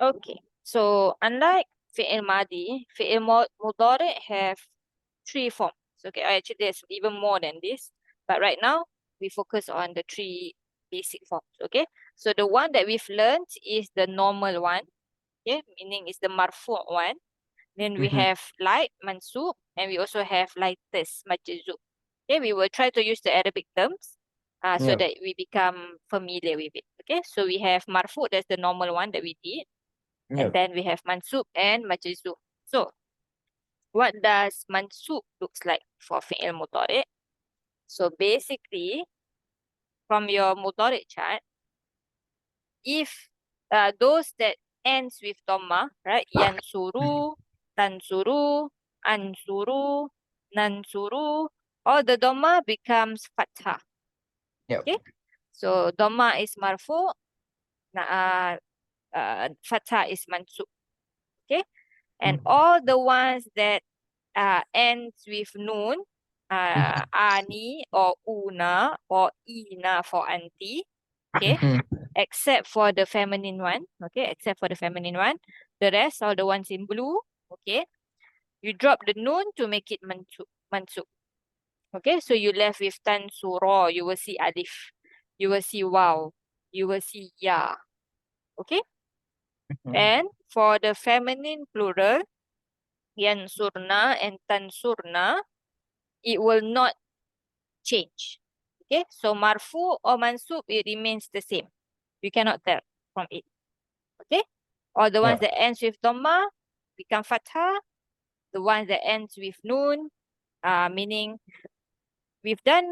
Okay. So unlike fi'il madi, fi'il mudari have 3 forms. Okay, actually there's even more than this, but right now we focus on the 3 basic forms. Okay, so the one that we've learned is the normal one. Okay, meaning is the marfu one. Then we have light mansoob, and we also have lightest majzoom. Okay, we will try to use the Arabic terms so Yep. that we become familiar with it. Okay, so we have marfu, that's the normal one that we did. And Yep. then we have mansoob and majzoom. So what does mansoob looks like for fi'il mudari? So basically, from your mudari chart, if those that ends with dhamma, right? Yansuru, tansuru, ansuru, nansuru, all the dhamma becomes fathah. Yep. Okay, so dhamma is marfu, fathah is mansub. Okay, and all the ones that ends with noon, ani or una or ina for auntie. Okay, except for the feminine one. Okay, except for the feminine one, the rest are the ones in blue. Okay, you drop the noon to make it mansub. Mansub. Okay, so you left with tansuro. You will see alif. You will see waw. You will see ya. Okay, and for the feminine plural, yansurna and tansurna, it will not change. Okay, so marfu or mansub, it remains the same. You cannot tell from it. Okay, or the ones Yep. that ends with dhamma become fathah. The ones that ends with noon, meaning we've done,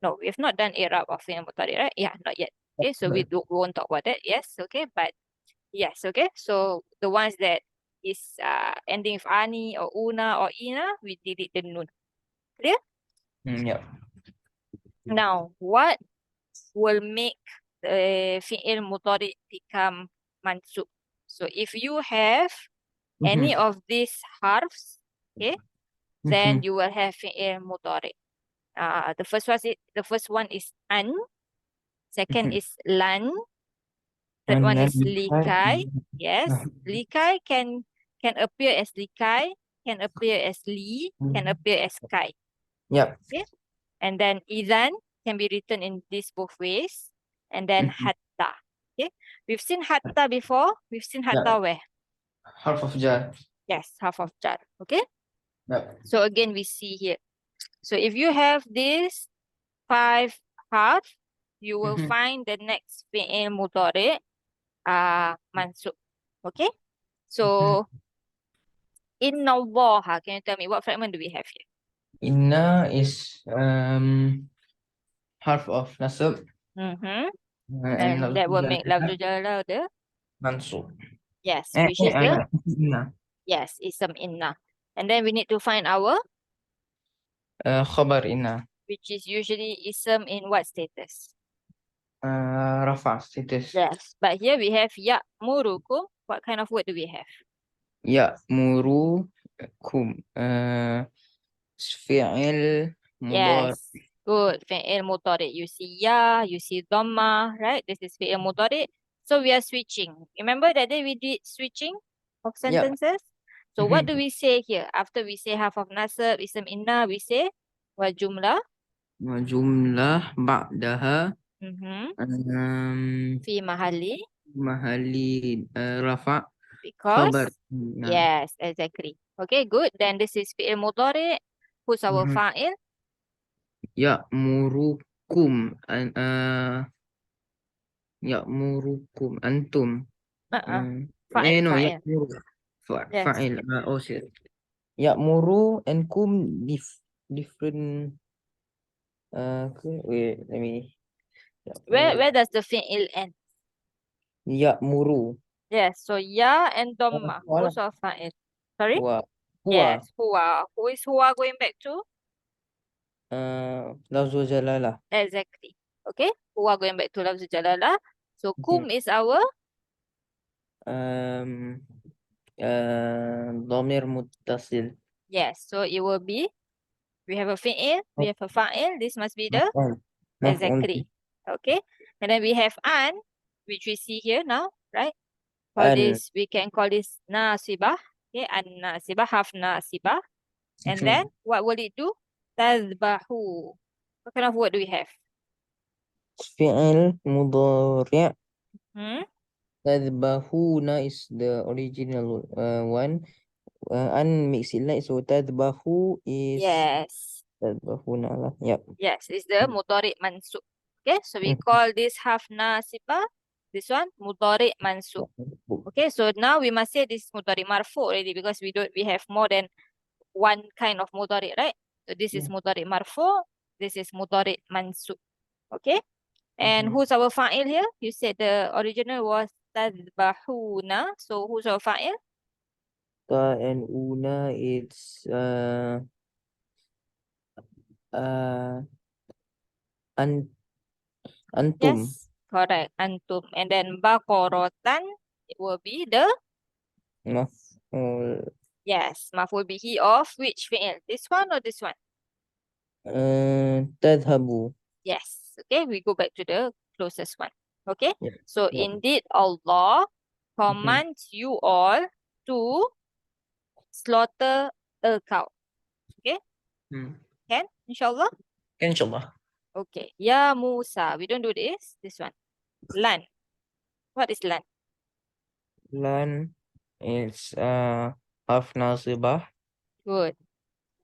no, we've not done i'rab of fi'il mudhari, right? Yeah, not yet. Okay, so we won't talk about that. Yes, okay, but yes, okay. So the ones that is ending with ani or una or ina, we delete the noon. Clear? Yep. Now, what will make the fi'il mudhari become mansub? So if you have any of these harfs, okay, then you will have fi'il mudhari. The first one is an, second is lan, third And one then is likai. Yes, likai can appear as likai, can appear as li, can appear as kai. Yep. Okay, and then idan can be written in these both ways, and then hatta. Okay, we've seen hatta before. We've seen hatta Yep. where? Half of jar. Yes, half of jar. Okay, Yep. so again we see here. So if you have this 5 half, you will find the next fi'il mudhari mansub. Okay, so inna Allah, can you tell me what fragment do we have here? Inna is half of nasab Mm-hmm. and And that will make lafzul jalalah the mansub. yes, which is the Inna. yes, ism inna. And then we need to find our Khabar inna. which is usually ism in what status? Rafa status. Yes, but here we have ya'murukum. What kind of word do we have? Ya'murukum. Fi'il mudhari. Yes, good. Fi'il mudhari. You see ya, you see dhamma, right? This is fi'il mudhari. So we are switching. Remember that day we did switching of sentences? So what do we say here? After we say half of nasab, ism inna, we say wa jumlah. Wa jumlah ba'daha Fi mahali. mahali rafa khabar. Because, yes, exactly. Okay, good. Then this is fi'il mudhari. Who's our fa'il? Ya'murukum ya'murukum antum. Fa'il, No, fa'il. Yes. fa'il. Oh, shit. Ya'muru and kum different. Wait, let me. Where does the fi'il end? Ya'muru. Yes, so ya and dhamma. Both are fa'il. Sorry? Huwa. Yes, huwa. Who is huwa going back to? Lafzul jalalah. Exactly. Okay, huwa going back to lafzul jalalah. So kum is our Dhamir muttasil. yes, so it will be we have a fi'il, we have a fa'il. This must be the exactly. Okay, and then we have an, which we see here now, right? We can call this nasibah. Okay, an-nasibah, half nasibah. And then what will it do? Tadbahu. What kind of word do we have? فعل مضارع. Hmm? تذبحون is the original one. An makes it like, so tadbahu is Yes. tadbahuna lah. Yep. Yes, it's the Mudori Mansoob. Okay, so we call this half nasibah. This one Mudori Mansoob. Okay, so now we must say this Mudori Marfu already because we have more than one kind of Mudori, right? So this is Mudori Marfu, this is Mudori Mansoob. Okay, and who's our fa'il here? You said the original was tadbahuna. So who's our fa'il? Ta and una, it's an antum. Yes, correct. Antum. And then baqaratan, it will be the Maf'ul. yes, maf'ul bihi of which fi'il? This one or this one? Tadhabu. Yes. Okay, we go back to the closest one. Okay, Yep. so Yep. indeed Allah commands you all to slaughter a cow. Okay, can? Inshallah. Inshallah. Okay, Ya Musa. We don't do this. This one. Lan. What is lan? Lan, it's half nasibah. Good.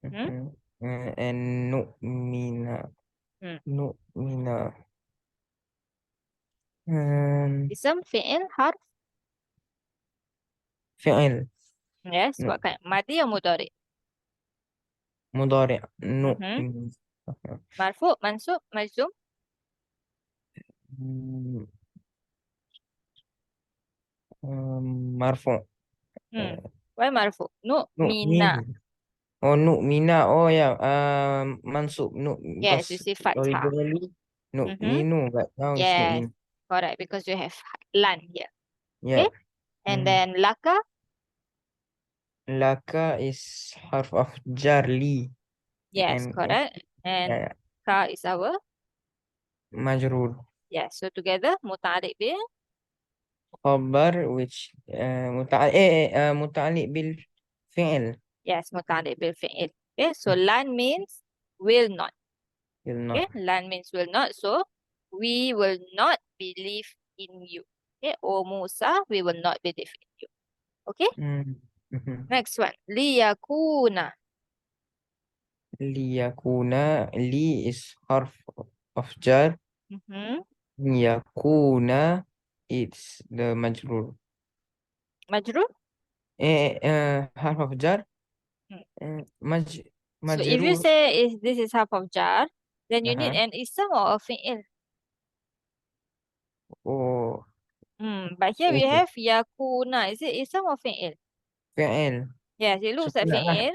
And nu'mina. Nu'mina. Ism, fi'il, harf. Fi'il. Yes, what kind? Madi or mudari? Mudari. Marfu, mansub, majzum. Marfu. Why marfu? Nu'mina. Oh, nu'mina. Oh, yeah. Mansub. Yes, you Because see fathah. originally nu'minu, but now it's Yes, nu'min. correct, because you have lan here. Yeah. Okay, and then laka. Laka is half of jarli. Yes, correct. And ka is our. Majrur. Yes, so together muta'alliq bil. Khabar, which muta'alliq bil fi'il. Yes, muta'alliq bil fi'il. Okay, so lan means will not. Will not. Okay, lan means will not. So we will not believe in you. Okay, O Musa, we will not believe in you. Okay, next one. Liyakuna. Liyakuna. Li is half of jar. Yakuna, it's the majrur. Majrur? Half of jar. So if you say this is half of jar, then you need an ism or a fi'il. Oh, But here we have yakuna. Is it ism or fi'il? fi'il. Yes, it looks So, like fi'il.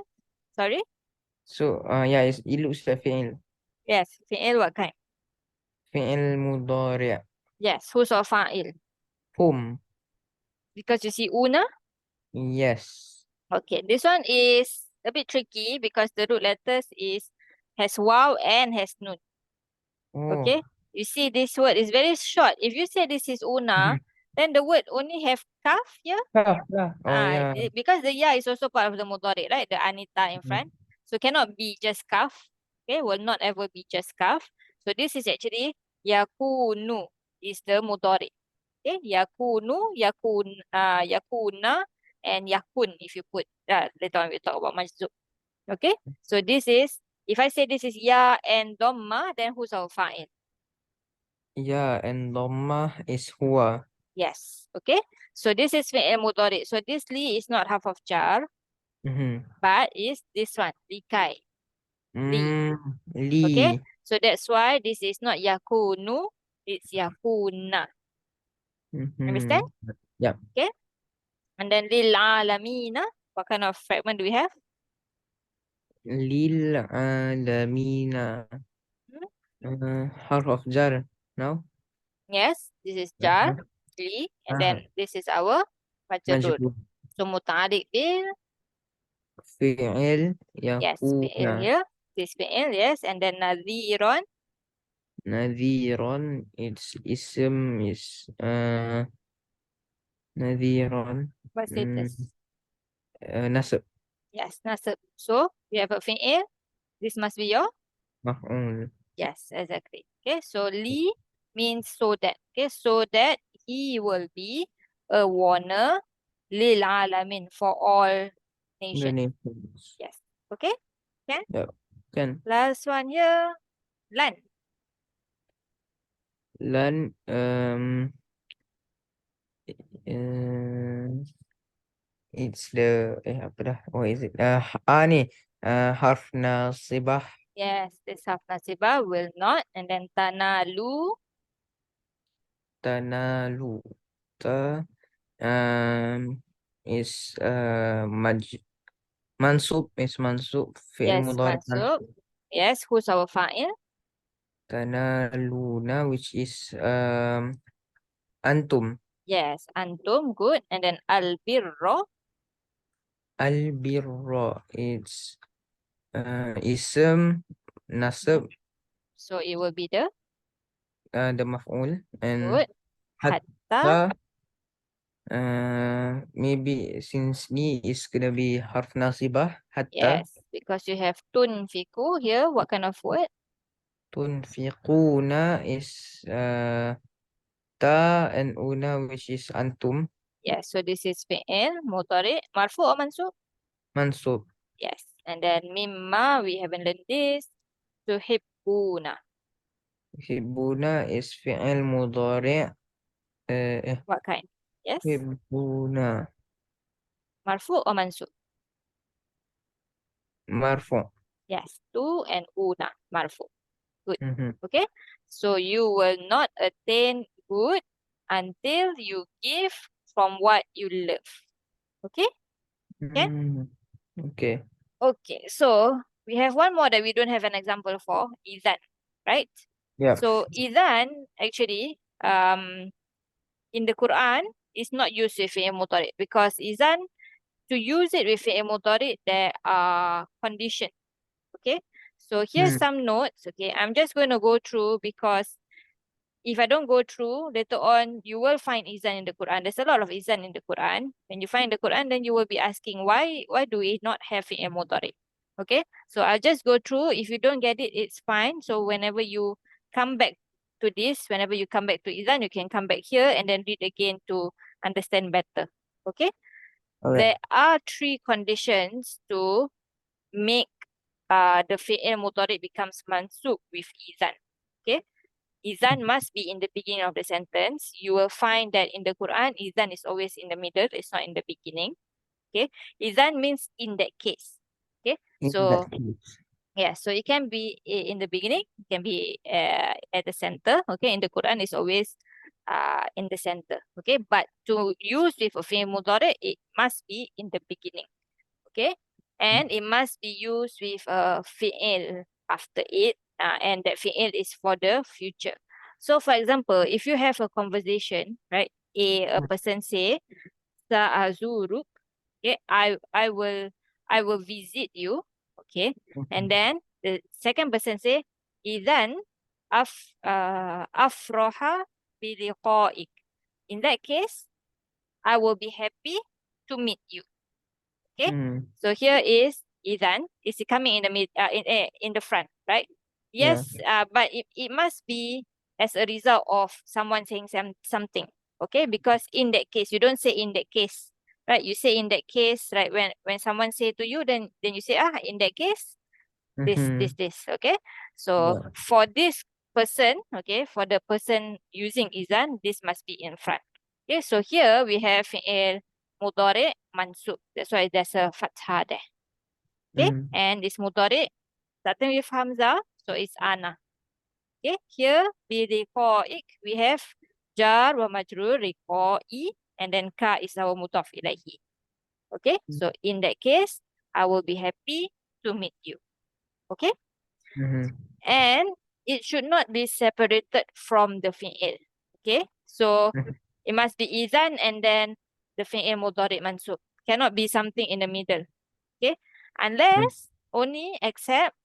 Sorry? So, yeah, it looks like fi'il. Yes, fi'il what kind? Fi'il mudari'. Yes, who's our fa'il? Hum. Because you see una. Yes. Okay, this one is a bit tricky because the root letters has waw and has nun. Okay, you see this word is very short. If you say this is una, then the word only have kaf here. Oh, yeah. Because the ya is also part of the mudari, right? The anita in front. So cannot be just kaf. Okay, will not ever be just kaf. So this is actually yakunu is the mudari. Okay, yakunu, yakuna, and yakun if you put later on we'll talk about majzoom. Okay, so this is, if I say this is ya and dhamma, then who's our fa'il? Ya and dhamma is huwa. Yes, okay. So this is fi'il mudhari. So this li is not half of jar, but is this one, likai. Li. Okay, so that's why this is not yakunu, it's yakuna. Understand? Yeah. Okay. And then lil alamina, what kind of fragment do we have? Lil alamina. Half of jar. No? Yes, this is jar, li, and then this is our majrur. So muta'alliq bil. Fi'il Yes, fi'il yakuna. here. This fi'il, yes, and then nadhiron. Nadhiron, its ism is Nadhiran. What status? Nasab. Yes, nasab. So we have a fi'il. This must be your. Maf'ul. Yes, exactly. Okay, so li means so that. Okay, so that he will be a warner lil alamin for all The nations. nations. Yes. Okay. Can. Yep. Can. Last one here. Lan. Lan. Uh, it's the apa dah? What is it? Ni. Harf nasibah. Yes, this half nasibah will not. And then tanalu. Tanalu. Ta. Is mansub is mansub fi'il Yes, mudhari mansub. mansub. Yes, who's our fa'il? Tanaluna, which is antum. Yes, antum. Good. And then albirro. Al-birra, it's ism nasab, So it will be the the maf'ul, and good. Hatta. hatta, maybe since ni is gonna be harf nasibah, hatta Yes, because you have tunfiku here. What kind of word? tunfiquna is ta and una, which is antum, Yes, so this is fi'il, mudhari, marfu or mansub? mansub. Yes, and then mimma, we haven't learned this. Tuhibbuna. Hibbuna is fi'il mudhari, What kind? Yes, hibbuna, marfu or mansub? marfu. Yes, tu and una, marfu. Good. Mhm. Okay, so you will not attain good until you give from what you love. Okay, can? Mm, okay. Okay, so we have one more that we don't have an example for, izan, right? Yep. So izan actually in the Quran is not used with fi'il mudhari because izan, to use it with fi'il mudhari there are conditions. Okay, so here's Mm. some notes. Okay, I'm just going to go through because if I don't go through, later on you will find izan in the Quran. There's a lot of izan in the Quran. When you find the Quran, then you will be asking why do we not have fi'il mudhari? Okay, so I'll just go through. If you don't get it, it's fine. So whenever you come back to this, whenever you come back to izan, you can come back here and then read again to understand better. Okay, All right. there are three conditions to make the fi'il mudhari becomes mansub with izan. Okay, izan must be in the beginning of the sentence. You will find that in the Quran, izan is always in the middle. It's not in the beginning. Okay, izan means in that case. Okay, In so that case. yeah, so it can be in the beginning, it can be at the center. Okay, in the Quran, it's always in the center. Okay, but to use with a fi'il mudhari, it must be in the beginning. Okay, and it must be used with a fi'il after it, and that fi'il is for the future. So, for example, if you have a conversation, right? A person say, "Sa'azuruk." Okay, I will visit you. Okay, and Mhm. then the second person say, "Idan afroha biliqa'ik." In that case, I will be happy to meet you. Okay, Mm. so here is Idan. Is it coming in the in the front, right? Yeah. Yes, but it must be as a result of someone saying something. Okay, because in that case, you don't say in that case, right? You say in that case, right? When someone say to you, then you say in that case, Mm-hmm. this. Okay, so Yeah. for this person, okay, for the person using Izan, this must be in front. Okay, so here we have fi'il mudhari mansub. That's why there's a fathah there. Okay, Mm. and this mudhari starting with hamzah, so it's ana. Okay, here biqa'ik we have jar wa majrur riqa'i, and then ka is our mudhaf ilaihi. Okay, so in that case, I will be happy to meet you. Okay, Mm-hmm. and it should not be separated from the fi'il. Okay, so it must be izan and then the fi'il mudhari mansub. Cannot be something in the middle. Okay, unless only except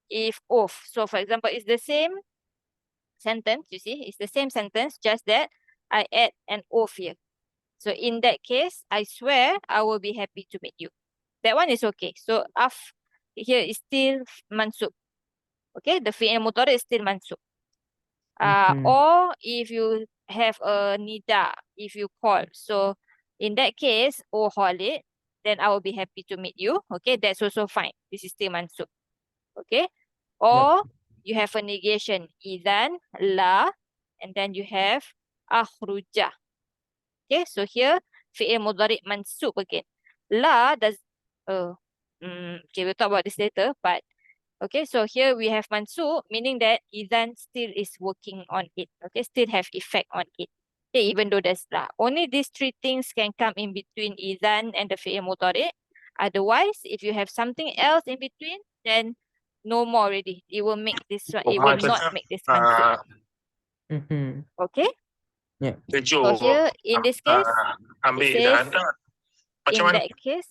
if off. So for example, it's the same sentence, you see, it's the same sentence, just that I add an off here. So in that case, I swear I will be happy to meet you. That one is okay. So here is still mansub. Okay, the fi'il mudhari is still mansub. Or if you have a nida, if you call. So in that case, oh Khalid, then I will be happy to meet you. Okay, that's also fine. This is still mansub. Okay. Or you have a negation, idan, la, and then you have akhruja. Okay, so here fi'il mudhari mansub again. La does okay, we'll talk about this later, but okay, so here we have mansub, meaning that idan still is working on it. Okay, still have effect on it. Okay, even though there's la. Only these three things can come in between idan and the fi'il mudhari. Otherwise, if you have something else in between, then no more already. It will make this one, it will not make this mansub. Okay? Yeah. So here in this case, it says in that case,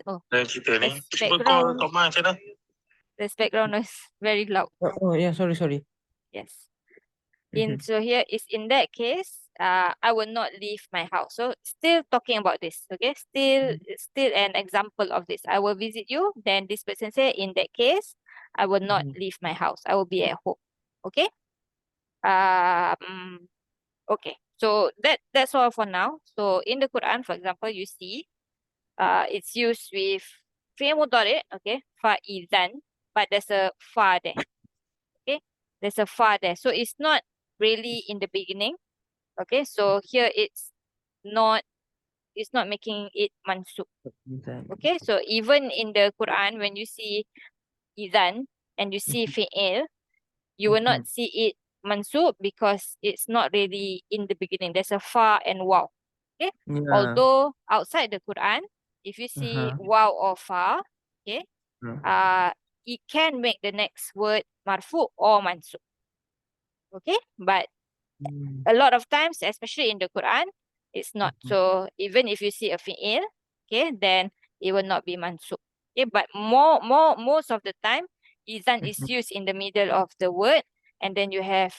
this background noise very loud. Oh yeah, sorry. Yes. So here is in that case, I will not leave my house. So still talking about this, okay? Still an example of this. I will visit you. Then this person say, in that case, I will not leave my house. I will be at home. Okay? Okay. So that's all for now. So in the Quran, for example, you see, it's used with fi'il mudhari, okay? Fa'idhan, but there's a fa there. Okay? There's a fa there. So it's not really in the beginning. Okay, so here it's not making it mansub. Okay, so even in the Quran, when you see idan and you see fi'il, you will not see it mansub because it's not really in the beginning. There's a fa and waw. Okay, although outside the Quran, if you see waw or fa, okay, it can make the next word marfu or mansub. Okay, but a lot of times, especially in the Quran, it's not. So even if you see a fi'il, okay, then it will not be mansub. Okay, but most of the time, izan is used in the middle of the word, and then you have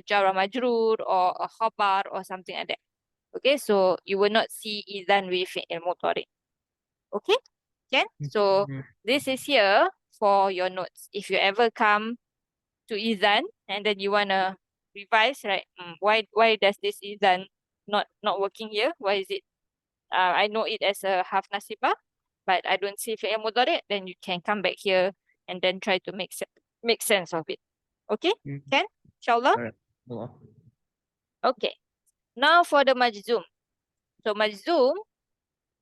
jara majrur or a khabar or something like that. Okay, so you will not see izan with fi'il mudhari. Okay, can? So this is here for your notes. If you ever come to izan and then you wanna revise, right? Why does this izan not working here? Why is it? I know it as a half nasibah, but I don't see fi'il mudhari. Then you can come back here and then try to make sense of it. Okay? Can? Inshallah. Okay. Now for the majzoom. So majzoom,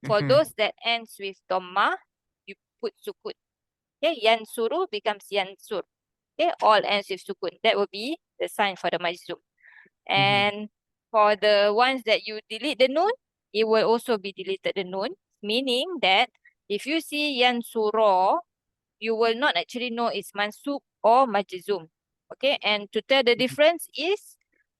for those that ends with dhamma, you put sukun. Okay, yansuru becomes yansur. Okay, all ends with sukun. That will be the sign for the majzoom. And for the ones that you delete the noon, it will also be deleted the noon, meaning that if you see yansuro, you will not actually know it's mansub or majzoom. Okay, and to tell the difference is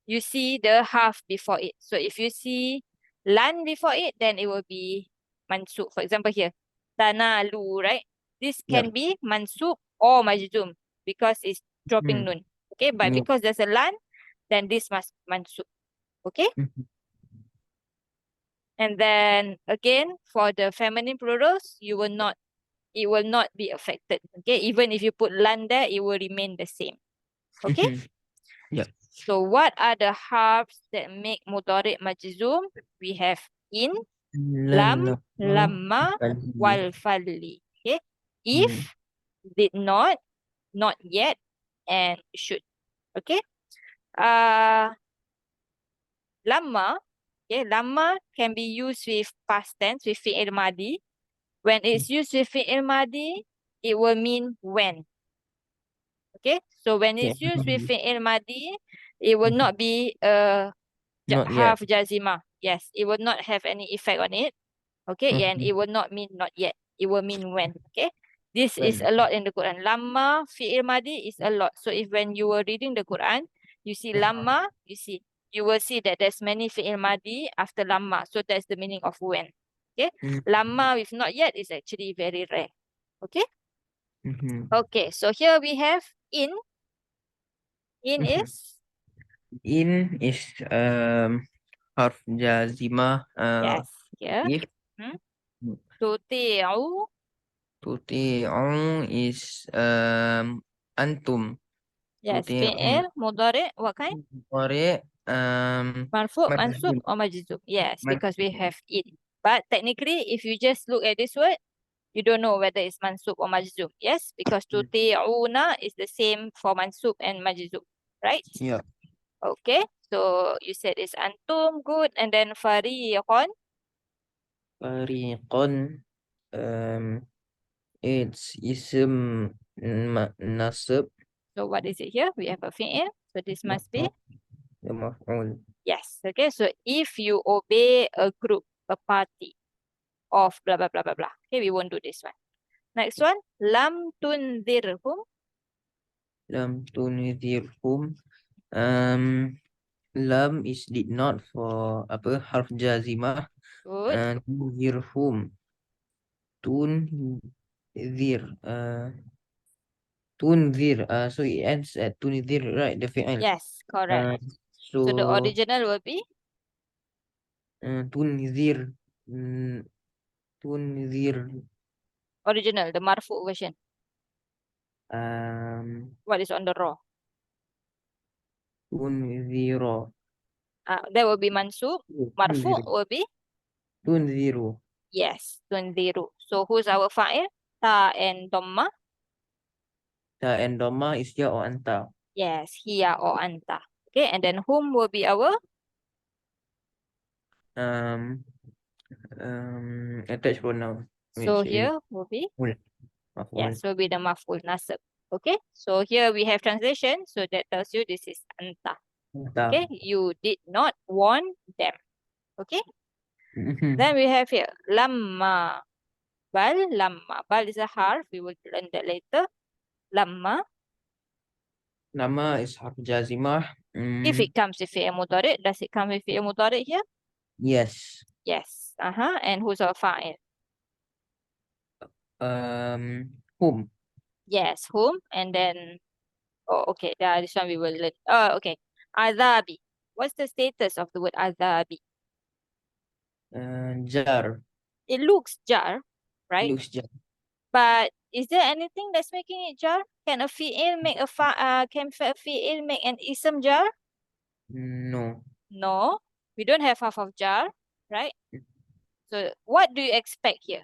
you see the half before it. So if you see lan before it, then it will be mansub. For example here, tanalu, right? This can be mansub or majzoom because it's dropping noon. Okay, but because there's a lan, then this must mansub. Okay? And then again, for the feminine plurals, it will not be affected. Okay, even if you put lan there, it will remain the same. Okay? So what are the harfs that make mudhari majzoom? We have in, lam, lamma, wal falli. Okay? If, did not yet, and should. Okay? Lamma, okay, lamma can be used with past tense, with fi'il madi. When it's used with fi'il madi, it will mean when. Okay, so when it's used with fi'il madi, it will not be half jazima. Yes, it will not have any effect on it. Okay, and it will not mean not yet. It will mean when. Okay, this is a lot in the Quran. Lamma, fi'il madi is a lot. So if when you were reading the Quran, you see lamma, you will see that there's many fi'il madi after lamma. So that's the meaning of when. Okay, lamma with not yet is actually very rare. Okay. Okay, so here we have in. In is? In is harf jazimah Yes. Here. If Tuti'u. tuti'u is antum. Yes. Tuti'u Fi'il mudhari. What kind? Mudori Marfu, mansub, Majzoom. or majzum? Yes, Man- because we have it. But technically, if you just look at this word, you don't know whether it's mansub or majzum. Yes, because tuti'una is the same for mansub and majzum, right? Yeah. Okay, so you said it's antum, good, and then fariqon. Fariqon it's ism nasab. So what is it here? We have a fi'il, so this must be The maf'ul. yes. Okay, so if you obey a group, a party of blah blah blah blah blah. Okay, we won't do this one. Next one, lam tunzirhum. Lam tunzirhum. Lam is did not for apa harf jazimah. Good. Tunzirhum. Tunzir. Tunzir. So it ends at tunzir, right? The fi'il. Yes, correct. So the So original will be tunzir. Tunzir. original, the marfu version. What is on the raw? Tunziro. That will be mansub. Marfu Tunziru. will be Tunziru. yes, tunziru. So who's our fa'il? Ta and dhamma. Ta and doma is ya or anta. Yes, hiya or anta. Okay, and then whom will be our Um, attached pronoun. so Which is here will be maf'ul. yes, will be the maf'ul nasab. Okay, so here we have translation. So that tells you this is anta. Anta. Okay, you did not warn them. Okay, Mhm. then we have here lamma. Bal, lamma. Bal is a harf. We will learn that later. Lamma. Nama is harf jazimah. If it comes with fi'il mudhari, does it come with fi'il mudhari here? Yes. Yes. And who's our fa'il? Whom? Yes, whom? And then, oh, okay. This one we will learn. Oh, okay. Azabi. What's the status of the word azabi? Jar. It looks jar, right? Looks jar. But is there anything that's making it jar? Can a fi'il make can a fi'il make an ism jar? No. No. We don't have half of jar, right? So what do you expect here?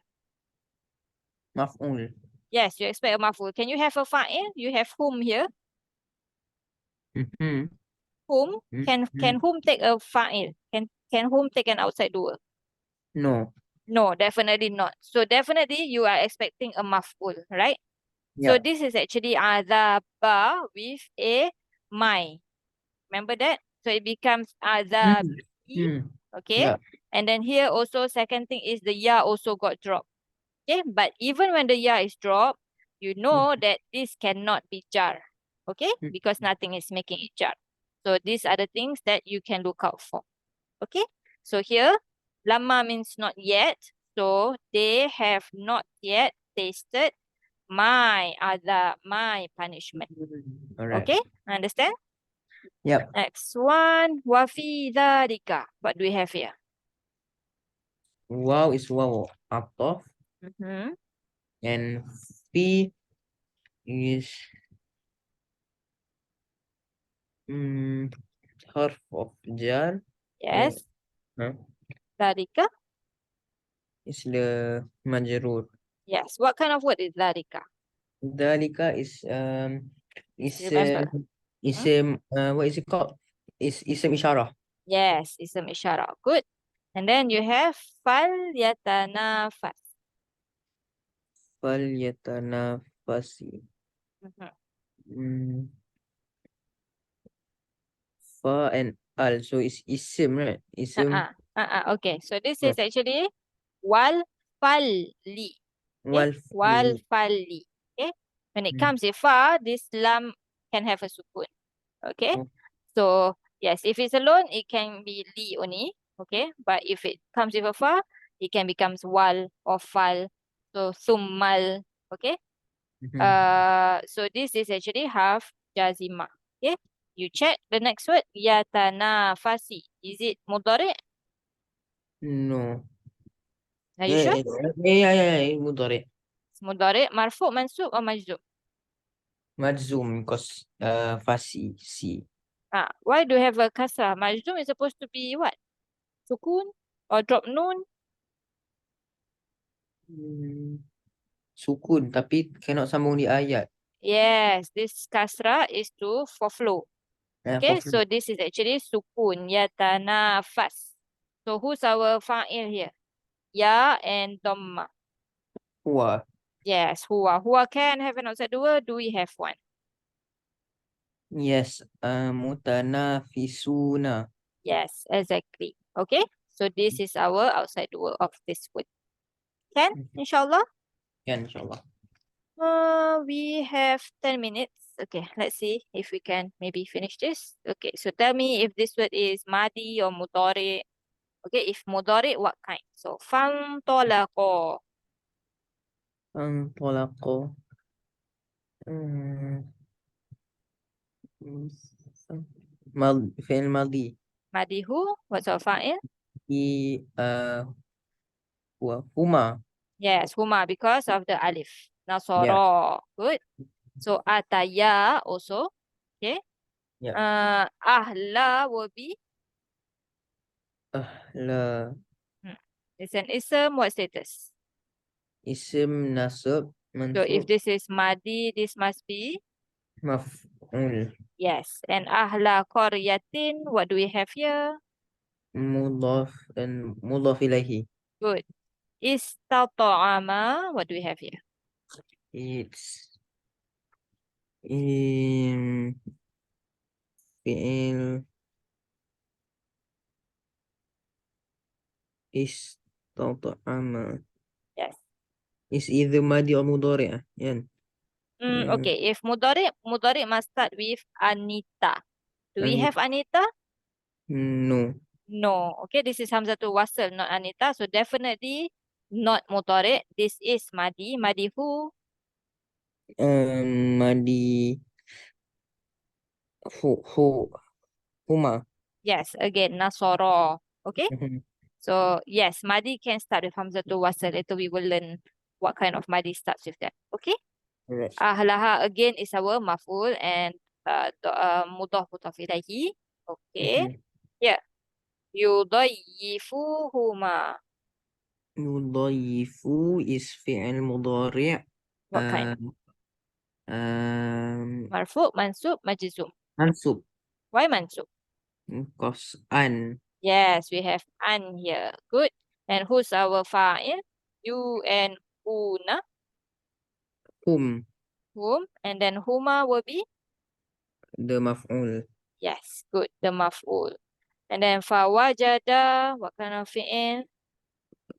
Maf'ul. Yes, you expect a maf'ul. Can you have a fa'il? You have whom here. Mhm. Whom? Can Mhm. whom take a fa'il? Can whom take an outside doer? No. No, definitely not. So definitely you are expecting a maf'ul, right? So Yeah. this is actually azaba with a my. Remember that? So it becomes azabi. Okay. Yeah. And then here also second thing is the ya also got dropped. Okay. But even when the ya is dropped, you know that this cannot be jar. Okay. Because nothing is making it jar. So these are the things that you can look out for. Okay. So here, lama means not yet. So they have not yet tasted my punishment. Alright. Okay. Understand? Yep. Next one. Wafi dhalika. What do we have here? Wow is wow ataf and fi is harf of jar. Yes. Huh? Dhalika. Is the majrur. Yes. What kind of word is dhalika? Dalika is Remember? what is it called? Is ism isyarah. Yes, ism isyarah. Good. And then you have fal yatanafas. Fal yatanafasi. Fa and al. So it's ism, right? Ism. Okay. So this is actually wal falli. Okay? Wal falli. Okay. When it comes with fa, this lam can have a sukun. Okay. So yes, if it's alone, it can be li only. Okay. But if it comes with a fa, it can becomes wal or fal. So summal. Okay. So this is actually half jazima. Okay. You check the next word. Yatanafasi. Is it mudhari? No. Are you sure? Mudori. Mudori, marfu, mansub, or majzum? Majzoom because fasi si. Why do you have a kasrah? Majzum is supposed to be what? Sukun or drop nun? Sukun tapi cannot sambung di ayat. Yes, this kasrah is for flow. For Okay, so this is actually sukun, yatanafas. So who's our fa'il here? Ya and dhamma. huwa. Yes, huwa. Huwa can have an outside the word. Do we have one? Yes, mutanafisuna. Yes, exactly. Okay, so this is our outside the word of this word. Can, inshallah? Ya, insyaAllah. We have 10 minutes. Okay, let's see if we can maybe finish this. Okay, so tell me if this word is madi or mudari. Okay, if mudari, what kind? So, fantolako. Antolako. Fi'il madhi. Madihu, what's our fa'il? Huma. Yes, huma, because of the alif. Yeah. Nasoro. Good. So, ataya also. Okay. Yeah. Ahla will be. La It's an ism. What status? isim nasab So, if mansub this is madi, this must be. maf'ul Yes. And ahla qaryatin, what do we have here? mudhaf dan mudhaf ilaihi. Good. Istata'ama, what do we have here? It's in fi'il istata'ama. Yes. Is either madi or mudhari'. Yan. Okay. If mudari must start with Anita. Do we have Anita? No. No. Okay, this is Hamzatul Wasl, not Anita. So definitely not mudari. This is Madi. Madi who? Madi huma. Yes, again, Nasoro. Okay. So yes, Madi can start with Hamzatul Wasl. Later we will learn what kind of Madi starts with that. Okay. Alright. Ahlaha again is our maf'ul and mudhaf mudhaf ilaihi. Okay. Yeah. Yudayyifuhuma. Yudayyifu is fi'il mudhari'. What kind? Marfu, mansub, majzum. Mansub. Why mansub? Because an. Yes, we have an here. Good. And who's our fa'il? You and una, Hum. whom. And then huma will be? The maf'ul. Yes, good. The maf'ul. And then fawajada, what kind of fi'il?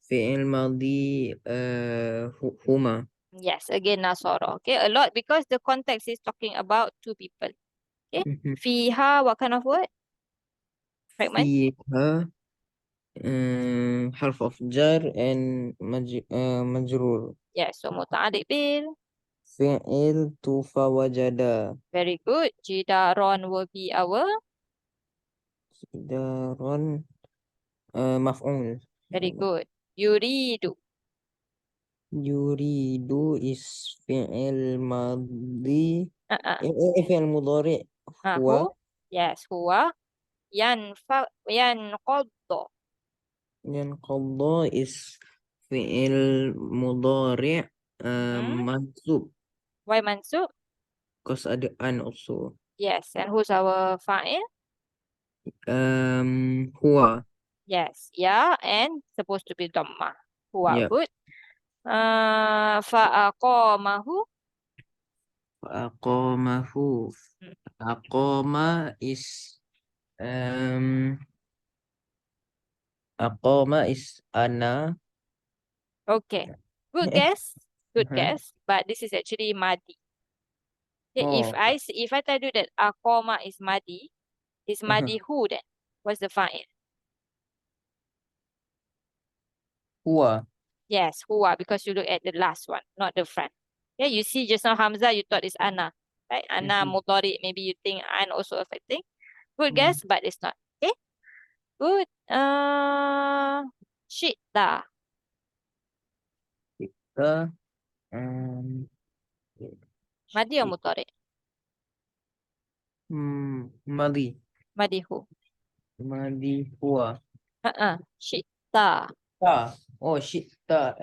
Fi'il madhi huma. Yes, again nasara. Okay, a lot because the context is talking about two people. Okay. Fiha, what kind of word? Fragment? Fiha harf of jar and majrur. Yes, so muta'alliq bil. Fi'il tufa wajada. Very good. Jidaron will be our. Daron maf'ul. Very good. Yuridu. Yuridu is fi'il madhi. Uh-uh. Fi'il mudhari. Huwa. Who? Yes, huwa. Yanqaddu. Yanqadha is fi'il mudhari' mansub. Why mansub? Because ada an also. Yes, and who's our fa'il? Huwa. Yes, yeah, and supposed to be dhamma. Huwa, Yeah. good. Fa'aqamahu. Aqamahu. Aqama is aqama is ana. Okay, good guess. Good guess. But this is actually madi. Okay, if I tell you that aqama is madi, is madi who then? What's the fa'il? Huwa. Yes, huwa, because you look at the last one, not the front. Okay, you see just now Hamza, you thought it's ana. Right? Ana mudari, maybe you think an also affecting. Good guess, but it's not. Okay, good. Shita. Ka. Um, Madi or mudhari? Madi. Madi who? Madi huwa. Syi'ta. Ta. Oh, Shita.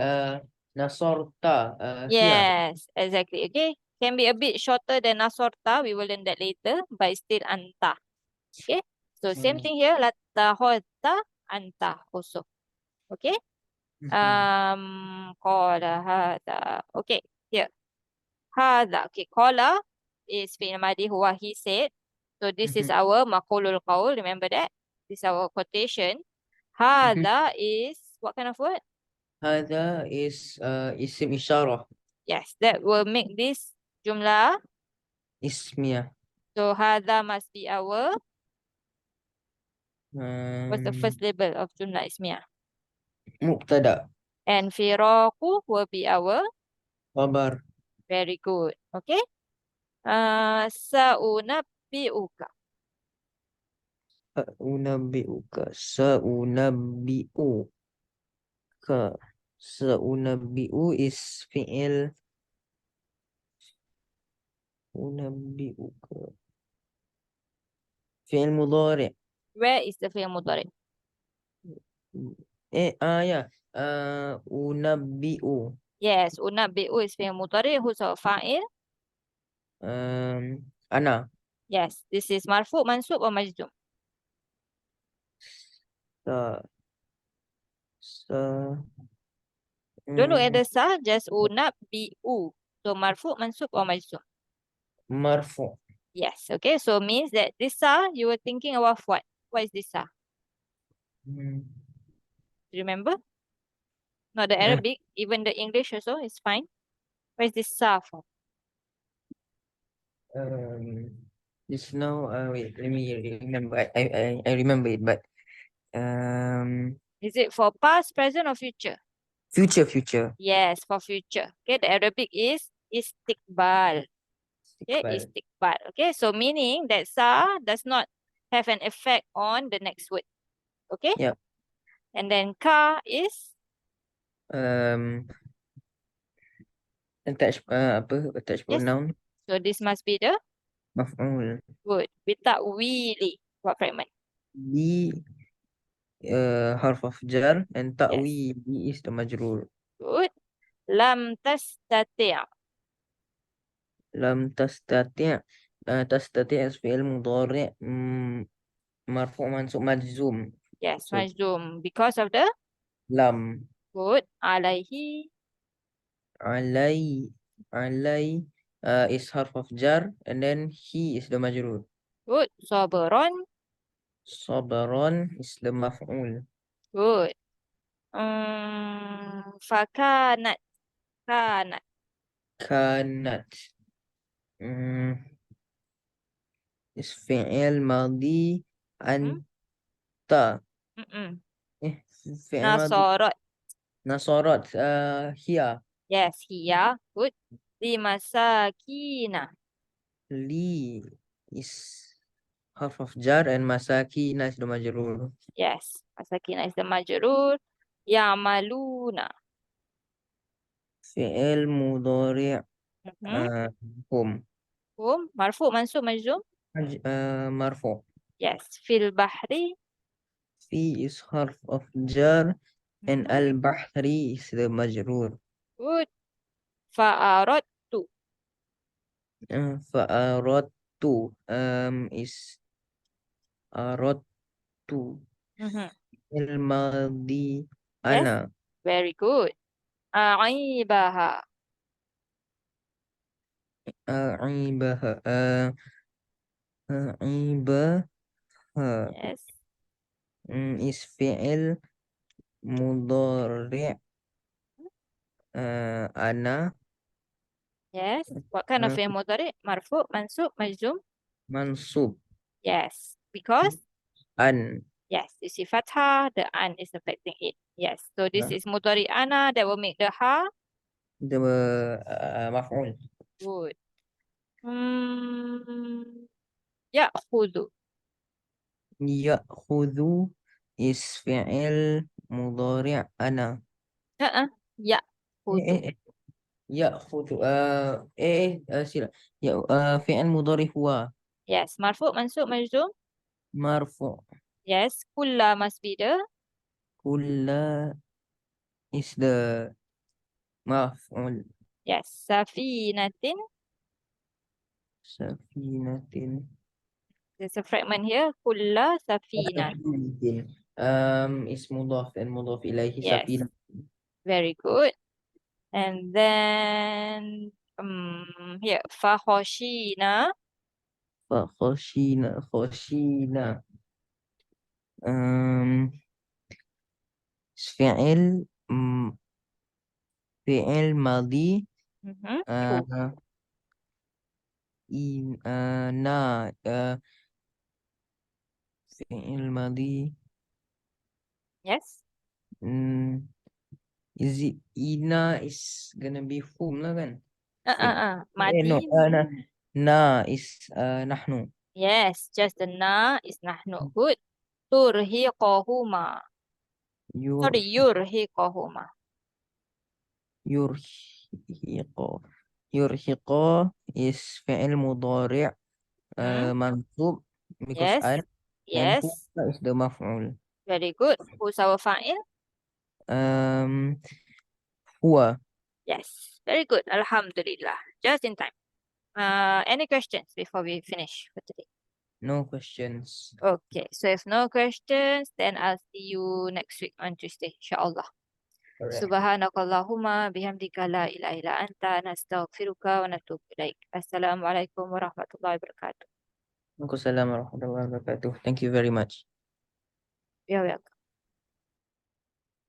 Nasorta. Here. Yes, exactly. Okay. Can be a bit shorter than nasorta. We will learn that later. But it's still anta. Okay. So same Mm. thing here. Latahota, anta also. Okay. Mhm. Qala hada. Okay. Here. Hada. Okay. Qala is fi'il madi huwa he said. So this is Mhm. our maqulul qaul. Remember that? This is our quotation. Mhm. Hada is what kind of word? Hada is isim isyarah. Yes, that will make this jumlah. Ismiyah. So hada must be our, what's the Um, first label of jumlah ismiyah? Mubtada. And firaku will be our, Khabar. very good. Okay. Sa'unabbi'uka. Unabbi'uka. Saunabbi'uka. Saunabbi'u is fi'il. Unabbi'uka. Fi'il mudhari'. Where is the fi'il mudhari? Ya. Unabbi'u. Yes, unabbi'u is fi'il mudhari. Who's our fa'il? Ana. Yes, this is marfu, mansub or majzum. Sa. Sa. Don't look at mm, the sa, just unabbi'u. So marfu, mansub or majzum. Marfu. Yes, okay. So means that this sa, you were thinking about what? What is this sa? Mm, Remember? Not the eh, Arabic, even the English also is fine. Where is this sa from? um, just now, wait, let me remember. I remember it, but Is it for past, present, or future? future. Yes, for future. Okay, the Arabic is istiqbal. Okay, Istiqbal. istiqbal. Okay, so meaning that sa does not have an effect on the next word. Okay, Yep. and then ka is, Um, attach yes. pronoun. So this must be the Maf'ul. word. Bita'wili. What fragment? Bi harf of jar and Yes. ta'wi is the majrur. Good. Lam tastati'. Lam tastati' tastati' is fi'il mudhari' marfu' mansub majzum. Yes, So Majzoom. Because of the lam good. Alaihi. alai alai is harf of jar and then he is the majrur. Good. Sabaron. Sabaron is the maf'ul. Good. Fakanat. Kanat. Kanat mm, is fi'il madi Mm-hmm. anta Mm-mm. eh fi'il madi Nasorot. nasarat hiya Yes, hiya. Good. Limasakina. li is harf of jar and masakina is the majrur. Yes. Masakina is the majrur. Ya'maluna. Fi'il mudhari' Mm-hmm. hum Marfu, mansub, majzum. marfu. Yes. Fil bahri. Fi is harf of jar and Mm-hmm. al-bahri is the majrur. Good. Fa'aradtu. Fa'aradtu is aradtu Mm-hmm. il-madi Yes. ana Very good. Aibaha. aibaha aibaha Yes. is fi'il mudhari' ana Yes. What kind of uh, fi'il mudhari'? Marfu, mansub, majzum? mansub Yes. Because, an yes, you see fathah, the an is affecting it. Yes. So this uh, is mudhari ana that will make the ha. the maf'ul. Good. Hmm. Ya'khudhu. Ya'khudhu is fi'il mudhari' ana. Uh-uh. Eh, eh, Ya'khudhu. يأخذ سيلا فعل مضارع هو Yes. مرفوع منصوب مجزوم. مرفوع. Yes. كل must be the. كل is the مفعول. Yes. سفينة. سفينة. There's a fragment here. كل سفينة. سفينة is مضاف المضاف إليه Yes. سفينة. Very good. And then here فخشينا. خشينا أم فعل فعل ماضي True. آه إن نا فعل ماضي Yes. is it ina is gonna be whom lah kan? No ماضي. na is نحن. Yes. Just the na is نحن. Good. ترهقهما. ير Sorry. يرهقهما. يرهق يرهق is فعل مضارع Hmm? منصوب because Yes. and who Yes. is the مفعول. Very good. Who's our fa'il? um هو. Yes. Very good. Alhamdulillah. Just in time. Any questions before we finish for today? No questions. Okay. So if no questions, then I'll see you next week on Tuesday, inshallah. Correct. Subhanakallahumma bihamdika la ilaha illa anta nastaghfiruka wa natubu ilaik. Assalamualaikum warahmatullahi wabarakatuh. Waalaikumsalam warahmatullahi wabarakatuh. Thank you very much. You're welcome.